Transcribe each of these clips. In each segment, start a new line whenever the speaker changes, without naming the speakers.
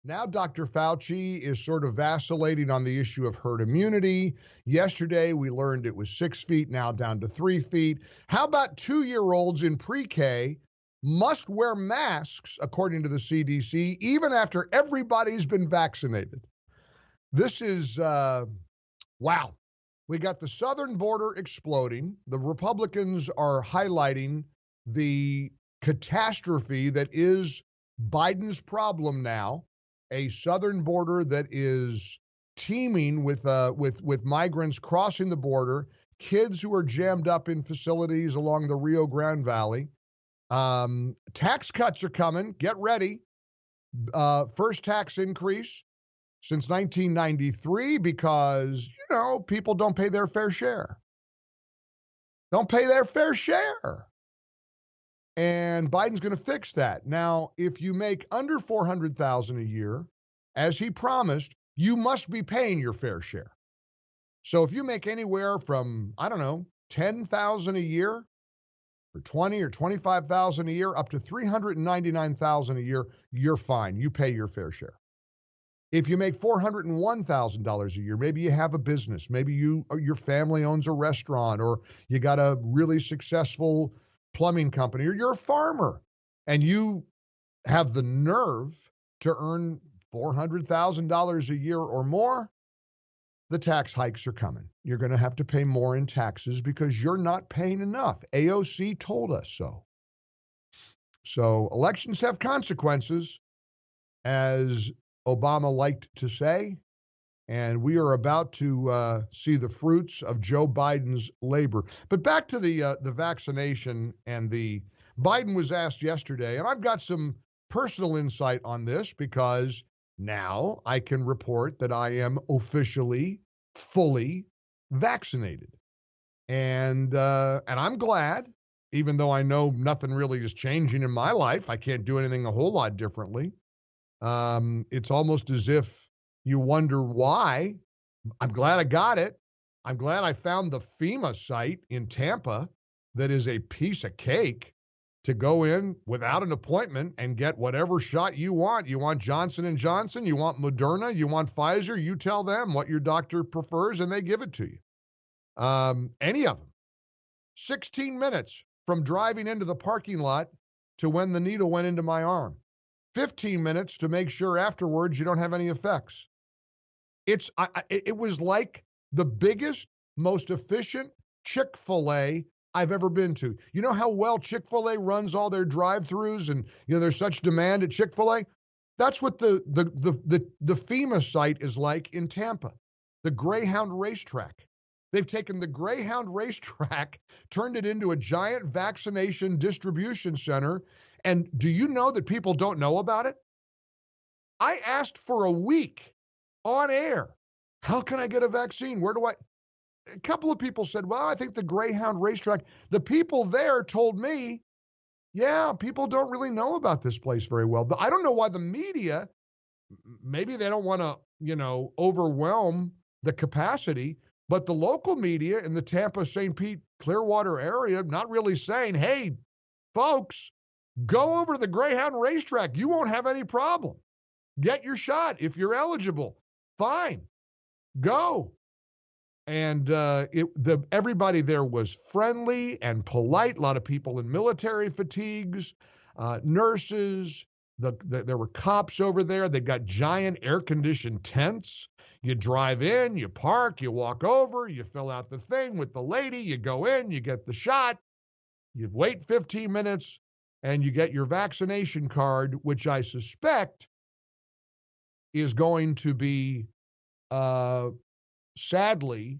Now, Dr. Fauci is sort of vacillating on the issue of herd immunity. Yesterday, we learned it was 6 feet, now down to 3 feet. How about 2-year-olds in pre-K must wear masks, according to the CDC, even after everybody's been vaccinated? This is, wow. We got the southern border exploding. The Republicans are highlighting the catastrophe that is Biden's problem now. A southern border that is teeming with migrants crossing the border, kids who are jammed up in facilities along the Rio Grande Valley. Tax cuts are coming. Get ready. First tax increase since 1993 because, people don't pay their fair share. Don't pay their fair share. And Biden's going to fix that. Now, if you make under $400,000 a year, as he promised, you must be paying your fair share. So if you make anywhere from, $10,000 a year, or $20,000 or $25,000 a year, up to $399,000 a year, you're fine. You pay your fair share. If you make $401,000 a year, maybe you have a business, maybe your family owns a restaurant, or you got a really successful plumbing company, or you're a farmer and you have the nerve to earn $400,000 a year or more, the tax hikes are coming. You're going to have to pay more in taxes because you're not paying enough. AOC told us so. So elections have consequences, as Obama liked to say, and we are about to see the fruits of Joe Biden's labor. But back to the vaccination, and Biden was asked yesterday, and I've got some personal insight on this because now I can report that I am officially, fully vaccinated. And I'm glad, even though I know nothing really is changing in my life. I can't do anything a whole lot differently. It's almost as if you wonder why. I'm glad I got it. I'm glad I found the FEMA site in Tampa that is a piece of cake to go in without an appointment and get whatever shot you want. You want Johnson & Johnson, you want Moderna, you want Pfizer, you tell them what your doctor prefers and they give it to you. Any of them. 16 minutes from driving into the parking lot to when the needle went into my arm. 15 minutes to make sure afterwards you don't have any effects. It was like the biggest, most efficient Chick-fil-A I've ever been to. You know how well Chick-fil-A runs all their drive-thrus, and there's such demand at Chick-fil-A? That's what the FEMA site is like in Tampa, the Greyhound racetrack. They've taken the Greyhound racetrack, turned it into a giant vaccination distribution center. And do you know that people don't know about it? I asked for a week on air. How can I get a vaccine? A couple of people said, well, I think the Greyhound racetrack. The people there told me, yeah, people don't really know about this place very well. I don't know why the media, maybe they don't want to, overwhelm the capacity, but the local media in the Tampa, St. Pete, Clearwater area, not really saying, hey, folks, go over to the Greyhound racetrack. You won't have any problem. Get your shot if you're eligible. Fine. Go. And everybody there was friendly and polite. A lot of people in military fatigues, nurses. There were cops over there. They got giant air-conditioned tents. You drive in, you park, you walk over, you fill out the thing with the lady, you go in, you get the shot, you wait 15 minutes, and you get your vaccination card, which I suspect is going to be, sadly,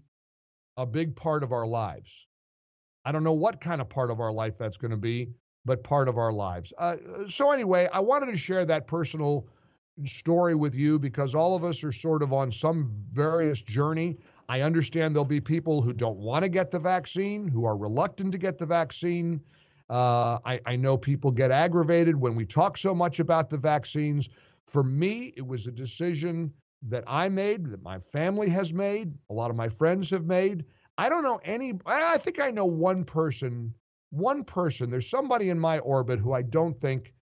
a big part of our lives. I don't know what kind of part of our life that's going to be, but part of our lives. So anyway, I wanted to share that personal story with you because all of us are sort of on some various journey. I understand there'll be people who don't want to get the vaccine, who are reluctant to get the vaccine. I know people get aggravated when we talk so much about the vaccines. For me, it was a decision that I made, that my family has made, a lot of my friends have made. I don't know I think I know one person, there's somebody in my orbit who I don't think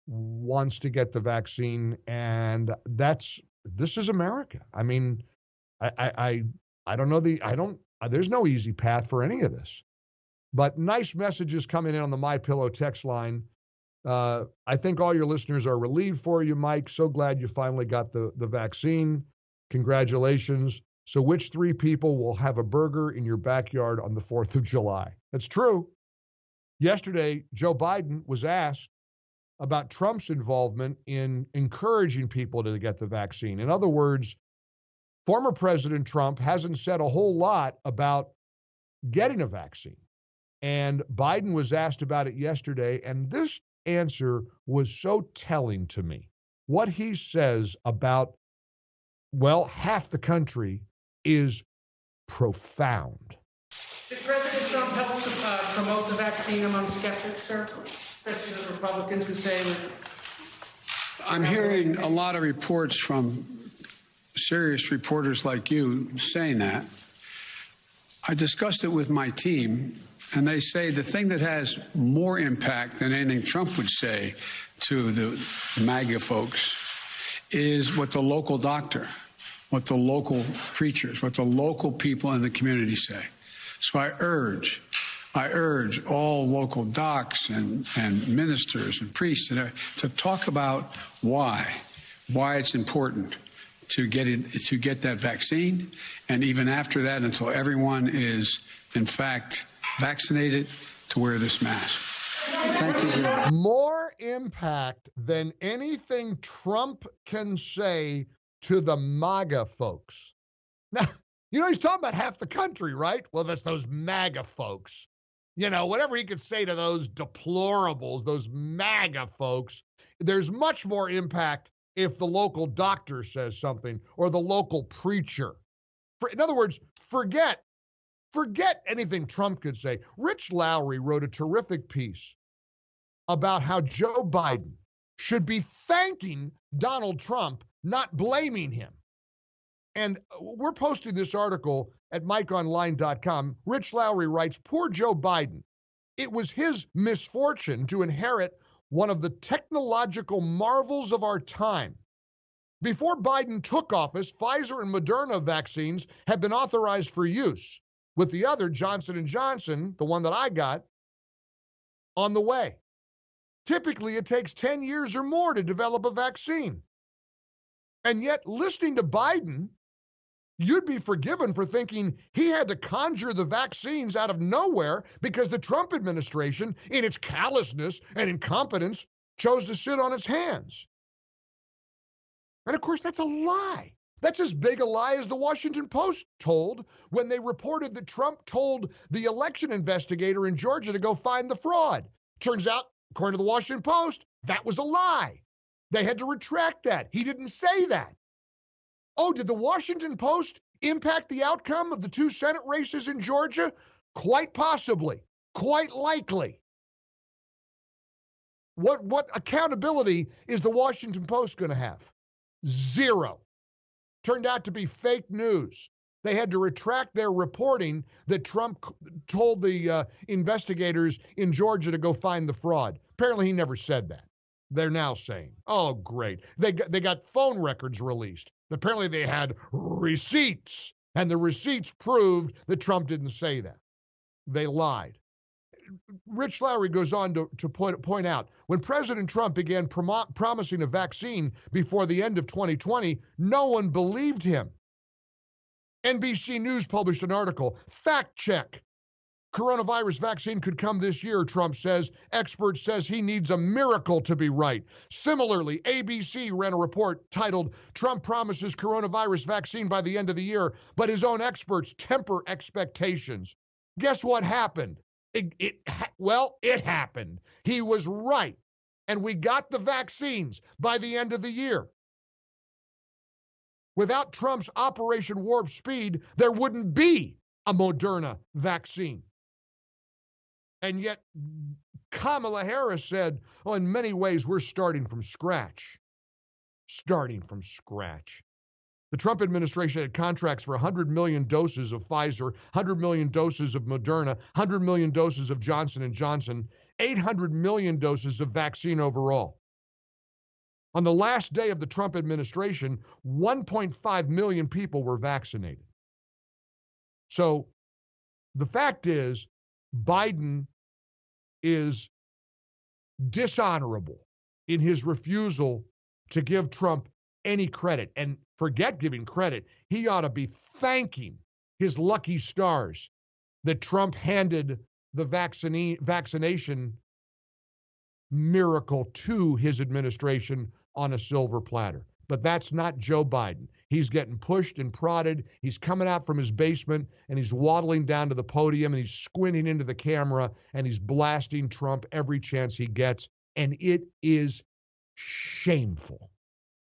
wants to get the vaccine, and this is America. I mean, I don't know there's no easy path for any of this. But nice messages coming in on the MyPillow text line. I think all your listeners are relieved for you, Mike. So glad you finally got the vaccine. Congratulations. So which 3 people will have a burger in your backyard on the 4th of July? That's true. Yesterday, Joe Biden was asked about Trump's involvement in encouraging people to get the vaccine. In other words, former President Trump hasn't said a whole lot about getting a vaccine. And Biden was asked about it yesterday, and this answer was so telling to me. What he says about, well, half the country is profound.
Did President Trump help to promote the vaccine among skeptics, sir? Especially the Republicans who say that...
I'm hearing a lot of reports from serious reporters like you saying that. I discussed it with my team, and they say the thing that has more impact than anything Trump would say to the MAGA folks is what the local doctor, what the local preachers, what the local people in the community say. So I urge all local docs and ministers and priests to talk about why it's important to get that vaccine, and even after that, until everyone is in fact vaccinated, to wear this mask. Thank you.
More impact than anything Trump can say to the MAGA folks. Now, he's talking about half the country, right? Well, that's those MAGA folks. Whatever he could say to those deplorables, those MAGA folks, there's much more impact if the local doctor says something or the local preacher. In other words, forget anything Trump could say. Rich Lowry wrote a terrific piece about how Joe Biden should be thanking Donald Trump, not blaming him. And we're posting this article at MikeOnline.com. Rich Lowry writes, poor Joe Biden. It was his misfortune to inherit one of the technological marvels of our time. Before Biden took office, Pfizer and Moderna vaccines had been authorized for use, with the other, Johnson & Johnson, the one that I got, on the way. Typically, it takes 10 years or more to develop a vaccine. And yet, listening to Biden, you'd be forgiven for thinking he had to conjure the vaccines out of nowhere because the Trump administration, in its callousness and incompetence, chose to sit on its hands. And of course, that's a lie. That's as big a lie as the Washington Post told when they reported that Trump told the election investigator in Georgia to go find the fraud. Turns out, according to the Washington Post, that was a lie. They had to retract that. He didn't say that. Oh, did the Washington Post impact the outcome of the 2 Senate races in Georgia? Quite possibly. Quite likely. What accountability is the Washington Post going to have? Zero. Turned out to be fake news. They had to retract their reporting that Trump told the investigators in Georgia to go find the fraud. Apparently, he never said that. They're now saying, oh, great. They got phone records released. Apparently, they had receipts, and the receipts proved that Trump didn't say that. They lied. Rich Lowry goes on to point out, when President Trump began promising a vaccine before the end of 2020, no one believed him. NBC News published an article, fact check. Coronavirus vaccine could come this year, Trump says. Expert says he needs a miracle to be right. Similarly, ABC ran a report titled, Trump promises coronavirus vaccine by the end of the year, but his own experts temper expectations. Guess what happened? It happened. He was right. And we got the vaccines by the end of the year. Without Trump's Operation Warp Speed, there wouldn't be a Moderna vaccine. And yet, Kamala Harris said, oh, in many ways, we're starting from scratch. Starting from scratch. The Trump administration had contracts for 100 million doses of Pfizer, 100 million doses of Moderna, 100 million doses of Johnson & Johnson, 800 million doses of vaccine overall. On the last day of the Trump administration, 1.5 million people were vaccinated. So the fact is, Biden is dishonorable in his refusal to give Trump any credit. And forget giving credit, he ought to be thanking his lucky stars that Trump handed the vaccination miracle to his administration on a silver platter. But that's not Joe Biden. He's getting pushed and prodded. He's coming out from his basement and he's waddling down to the podium and he's squinting into the camera and he's blasting Trump every chance he gets. And it is shameful.